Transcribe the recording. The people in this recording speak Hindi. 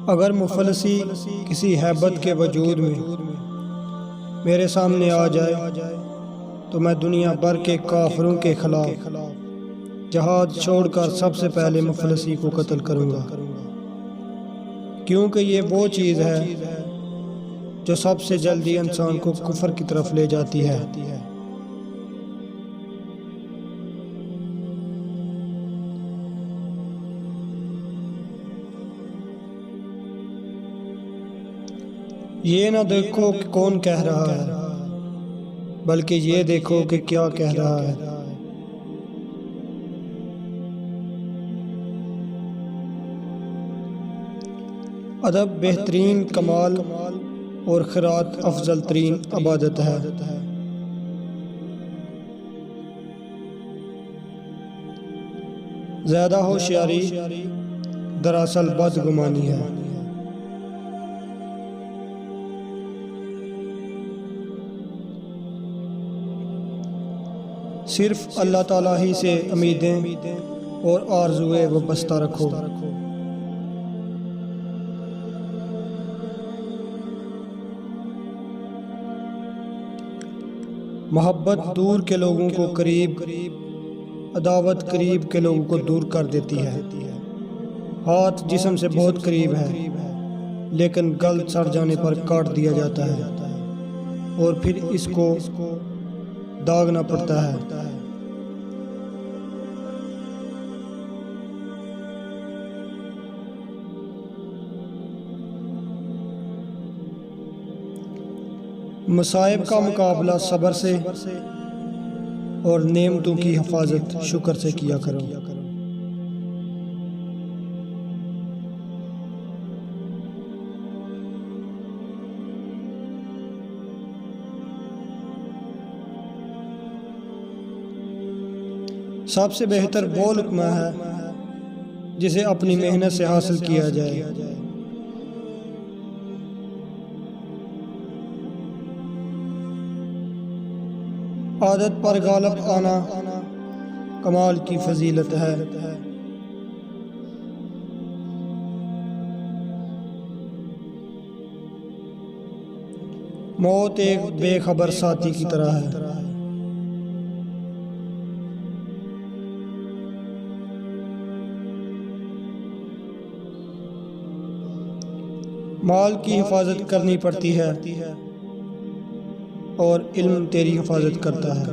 अगर मुफलसी किसी हैबत के वजूद में मेरे सामने आ जाए तो मैं दुनिया भर के काफिरों के खिलाफ जहाद छोड़कर सबसे पहले मुफलसी को कत्ल करूंगा, क्योंकि ये वो चीज़ है जो सबसे जल्दी इंसान को कुफर की तरफ ले जाती है। ये ना देखो कि कौन कह रहा है, बल्कि ये देखो कि क्या कह रहा है। अदब बेहतरीन कमाल और खिरात अफजल तरीन इबादत है। ज़्यादा होशियारी दरअसल बदगुमानी है। सिर्फ अल्लाह ताला ही से उम्मीदें और आरज़ुए वाबस्ता रखो। मोहब्बत दूर के लोगों को करीब, अदावत करीब के लोगों को दूर कर देती है। हाथ जिस्म से बहुत करीब है, लेकिन गलत सड़ जाने पर काट दिया जाता है और फिर इसको दागना पड़ता है। मसाइब का मुकाबला सब्र से और नेमतों की हिफाजत शुक्र से किया करो। सबसे बेहतर वो लुक़मा है जिसे अपनी मेहनत से हासिल किया जाए। आदत पर गालिब आना कमाल की फजीलत है। मौत एक बेखबर साथी की तरह है। माल की हिफाजत करनी पड़ती है और इल्म तेरी हिफाजत करता है।